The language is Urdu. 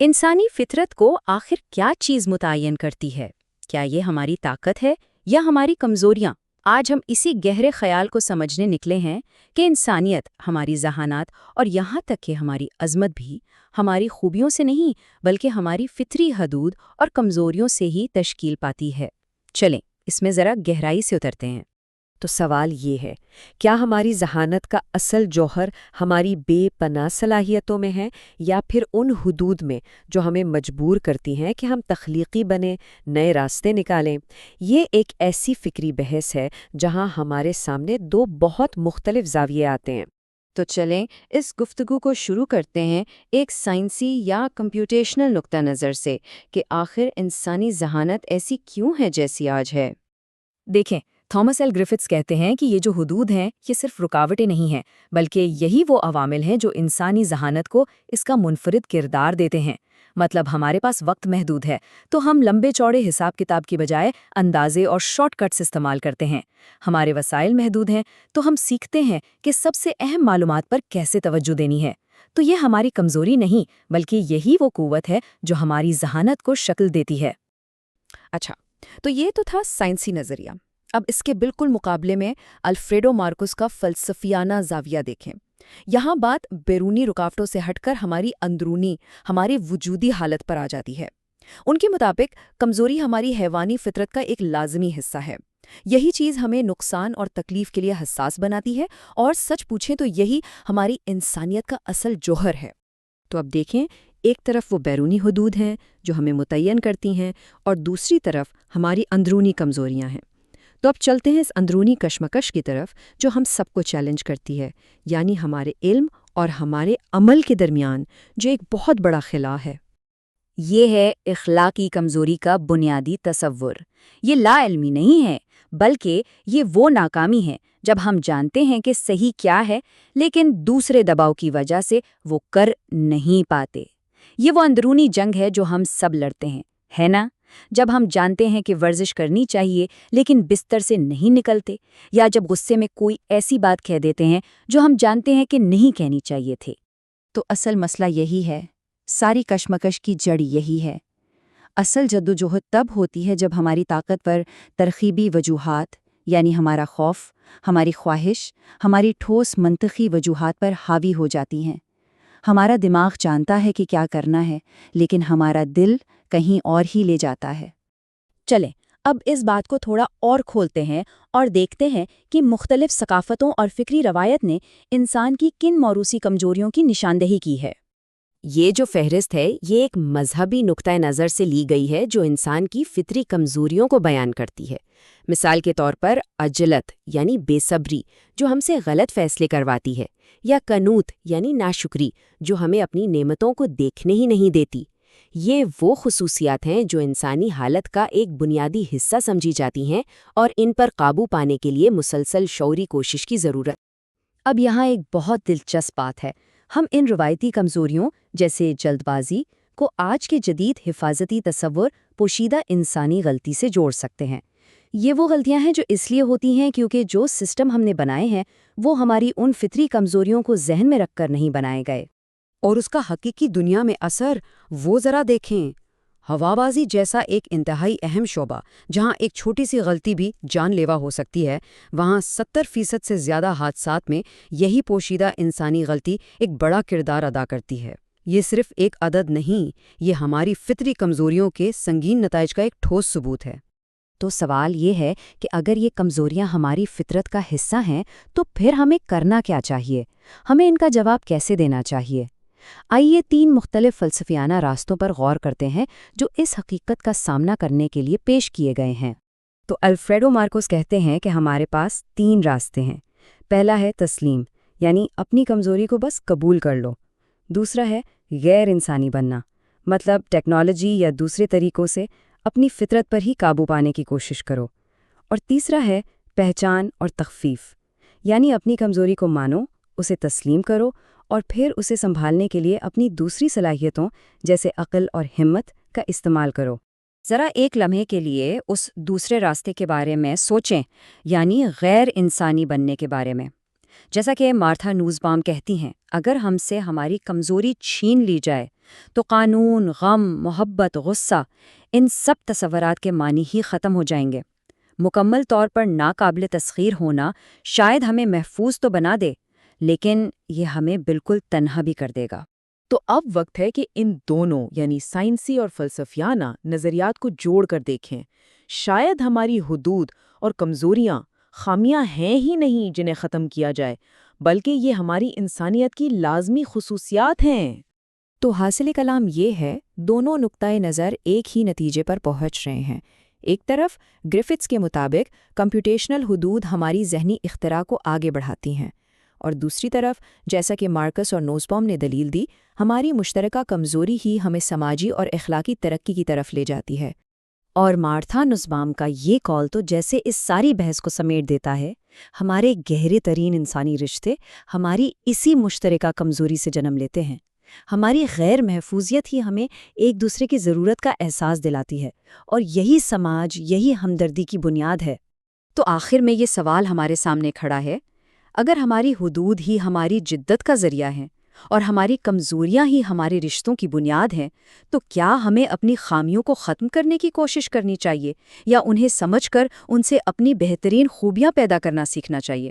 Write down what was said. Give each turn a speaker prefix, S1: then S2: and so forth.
S1: انسانی فطرت کو آخر کیا چیز متعین کرتی ہے؟ کیا یہ ہماری طاقت ہے یا ہماری کمزوریاں؟ آج ہم اسی گہرے خیال کو سمجھنے نکلے ہیں کہ انسانیت، ہماری ذہانات اور یہاں تک کہ ہماری عظمت بھی ہماری خوبیوں سے نہیں بلکہ ہماری فطری حدود اور کمزوریوں سے ہی تشکیل پاتی ہے۔ چلیں اس میں ذرا گہرائی سے اترتے ہیں۔
S2: تو سوال یہ ہے، کیا ہماری ذہانت کا اصل جوہر ہماری بے پناہ صلاحیتوں میں ہے یا پھر ان حدود میں جو ہمیں مجبور کرتی ہیں کہ ہم تخلیقی بنیں، نئے راستے نکالیں؟ یہ ایک ایسی فکری بحث ہے جہاں ہمارے سامنے دو بہت مختلف زاویے آتے ہیں۔
S1: تو چلیں اس گفتگو کو شروع کرتے ہیں ایک سائنسی یا کمپیوٹیشنل نقطہ نظر سے کہ آخر انسانی ذہانت ایسی کیوں ہے جیسی آج ہے۔ دیکھیں، تھامس ایل گرفٹس کہتے ہیں کہ یہ جو حدود ہیں یہ صرف رکاوٹیں نہیں ہیں بلکہ یہی وہ عوامل ہیں جو انسانی ذہانت کو اس کا منفرد کردار دیتے ہیں۔ مطلب ہمارے پاس وقت محدود ہے تو ہم لمبے چوڑے حساب کتاب کی بجائے اندازے اور شارٹ کٹس استعمال کرتے ہیں۔ ہمارے وسائل محدود ہیں تو ہم سیکھتے ہیں کہ سب سے اہم معلومات پر کیسے توجہ دینی ہے۔ تو یہ ہماری کمزوری نہیں بلکہ یہی وہ قوت ہے جو ہماری ذہانت کو شکل دیتی ہے۔
S3: اچھا، تو یہ تو تھا سائنسی نظریہ۔ اب اس کے بالکل مقابلے میں الفریڈو مارکوس کا فلسفیانہ زاویہ دیکھیں۔ یہاں بات بیرونی رکاوٹوں سے ہٹ کر ہماری اندرونی، ہماری وجودی حالت پر آ جاتی ہے۔ ان کے مطابق کمزوری ہماری حیوانی فطرت کا ایک لازمی حصہ ہے۔ یہی چیز ہمیں نقصان اور تکلیف کے لیے حساس بناتی ہے، اور سچ پوچھیں تو یہی ہماری انسانیت کا اصل جوہر ہے۔
S2: تو اب دیکھیں، ایک طرف وہ بیرونی حدود ہیں جو ہمیں متعین کرتی ہیں اور دوسری طرف ہماری اندرونی کمزوریاں ہیں۔ تو اب چلتے ہیں اس اندرونی کشمکش کی طرف جو ہم سب کو چیلنج کرتی ہے، یعنی ہمارے علم اور ہمارے عمل کے درمیان جو ایک بہت بڑا خلا ہے۔
S1: یہ ہے اخلاقی کمزوری کا بنیادی تصور۔ یہ لا علمی نہیں ہے بلکہ یہ وہ ناکامی ہے جب ہم جانتے ہیں کہ صحیح کیا ہے لیکن دوسرے دباؤ کی وجہ سے وہ کر نہیں پاتے۔ یہ وہ اندرونی جنگ ہے جو ہم سب لڑتے ہیں، ہے نا؟ جب ہم جانتے ہیں کہ ورزش کرنی چاہیے لیکن بستر سے نہیں نکلتے، یا جب غصے میں کوئی ایسی بات کہہ دیتے ہیں جو ہم جانتے ہیں کہ نہیں کہنی چاہیے تھے۔ تو اصل مسئلہ یہی ہے، ساری کشمکش کی جڑ یہی ہے۔ اصل جدوجہد تب ہوتی ہے جب ہماری طاقت پر ترغیبی وجوہات، یعنی ہمارا خوف، ہماری خواہش، ہماری ٹھوس منطقی وجوہات پر حاوی ہو جاتی ہیں۔ ہمارا دماغ جانتا ہے کہ کیا کرنا ہے لیکن ہمارا دل کہیں اور ہی لے جاتا ہے۔ چلیں اب اس بات کو تھوڑا اور کھولتے ہیں اور دیکھتے ہیں کہ مختلف ثقافتوں اور فکری روایت نے انسان کی کن موروثی کمزوریوں کی نشاندہی کی ہے۔
S2: یہ جو فہرست ہے یہ ایک مذہبی نقطۂ نظر سے لی گئی ہے جو انسان کی فطری کمزوریوں کو بیان کرتی ہے۔ مثال کے طور پر عجلت یعنی بے صبری جو ہم سے غلط فیصلے کرواتی ہے، یا قنوط یعنی ناشکری جو ہمیں اپنی نعمتوں کو دیکھنے ہی نہیں دیتی۔ یہ وہ خصوصیات ہیں جو انسانی حالت کا ایک بنیادی حصہ سمجھی جاتی ہیں اور ان پر قابو پانے کے لیے مسلسل شعوری کوشش کی ضرورت۔
S1: اب یہاں ایک بہت دلچسپ بات ہے، ہم ان روایتی کمزوریوں جیسے جلد بازی کو آج کے جدید حفاظتی تصور پوشیدہ انسانی غلطی سے جوڑ سکتے ہیں۔ یہ وہ غلطیاں ہیں جو اس لیے ہوتی ہیں کیونکہ جو سسٹم ہم نے بنائے ہیں وہ ہماری ان فطری کمزوریوں کو ذہن میں رکھ کر نہیں بنائے گئے۔
S3: اور اس کا حقیقی دنیا میں اثر وہ ذرا دیکھیں۔ ہوابازی جیسا ایک انتہائی اہم شعبہ جہاں ایک چھوٹی سی غلطی بھی جان لیوا ہو سکتی ہے، وہاں 70% سے زیادہ حادثات میں یہی پوشیدہ انسانی غلطی ایک بڑا کردار ادا کرتی ہے۔ یہ صرف ایک عدد نہیں، یہ ہماری فطری کمزوریوں کے سنگین نتائج کا ایک ٹھوس ثبوت ہے۔
S1: تو سوال یہ ہے کہ اگر یہ کمزوریاں ہماری فطرت کا حصہ ہیں تو پھر ہمیں کرنا کیا چاہیے؟ ہمیں ان کا جواب کیسے دینا چاہیے؟ آئیے 3 مختلف فلسفیانہ راستوں پر غور کرتے ہیں جو اس حقیقت کا سامنا کرنے کے لیے پیش کیے گئے ہیں۔ تو الفریڈو مارکوس کہتے ہیں کہ ہمارے پاس 3 راستے ہیں۔ پہلا ہے تسلیم، یعنی اپنی کمزوری کو بس قبول کر لو۔ دوسرا ہے غیر انسانی بننا، مطلب ٹیکنالوجی یا دوسرے طریقوں سے اپنی فطرت پر ہی قابو پانے کی کوشش کرو۔ اور تیسرا ہے پہچان اور تخفیف، یعنی اپنی کمزوری کو مانو، اسے تسلیم کرو اور پھر اسے سنبھالنے کے لیے اپنی دوسری صلاحیتوں جیسے عقل اور ہمت کا استعمال کرو۔ ذرا ایک لمحے کے لیے اس دوسرے راستے کے بارے میں سوچیں، یعنی غیر انسانی بننے کے بارے میں۔ جیسا کہ مارتھا نوزبام کہتی ہیں، اگر ہم سے ہماری کمزوری چھین لی جائے تو قانون، غم، محبت، غصہ، ان سب تصورات کے معنی ہی ختم ہو جائیں گے۔ مکمل طور پر ناقابل تسخیر ہونا شاید ہمیں محفوظ تو بنا دے، لیکن یہ ہمیں بالکل تنہا بھی کر دے گا۔
S2: تو اب وقت ہے کہ ان دونوں یعنی سائنسی اور فلسفیانہ نظریات کو جوڑ کر دیکھیں۔ شاید ہماری حدود اور کمزوریاں خامیاں ہیں ہی نہیں جنہیں ختم کیا جائے، بلکہ یہ ہماری انسانیت کی لازمی خصوصیات ہیں۔
S3: تو حاصل کلام یہ ہے، دونوں نقطۂ نظر ایک ہی نتیجے پر پہنچ رہے ہیں۔ ایک طرف گرفٹس کے مطابق کمپیوٹیشنل حدود ہماری ذہنی اختراع کو آگے بڑھاتی ہیں، اور دوسری طرف جیسا کہ مارکس اور نوزبام نے دلیل دی، ہماری مشترکہ کمزوری ہی ہمیں سماجی اور اخلاقی ترقی کی طرف لے جاتی ہے۔
S1: اور مارتھا نوزبام کا یہ کال تو جیسے اس ساری بحث کو سمیٹ دیتا ہے، ہمارے گہرے ترین انسانی رشتے ہماری اسی مشترکہ کمزوری سے جنم لیتے ہیں۔ ہماری غیر محفوظیت ہی ہمیں ایک دوسرے کی ضرورت کا احساس دلاتی ہے، اور یہی سماج، یہی ہمدردی کی بنیاد ہے۔ تو آخر میں یہ سوال ہمارے سامنے کھڑا ہے، اگر ہماری حدود ہی ہماری جدت کا ذریعہ ہیں اور ہماری کمزوریاں ہی ہمارے رشتوں کی بنیاد ہیں، تو کیا ہمیں اپنی خامیوں کو ختم کرنے کی کوشش کرنی چاہیے، یا انہیں سمجھ کر ان سے اپنی بہترین خوبیاں پیدا کرنا سیکھنا چاہیے؟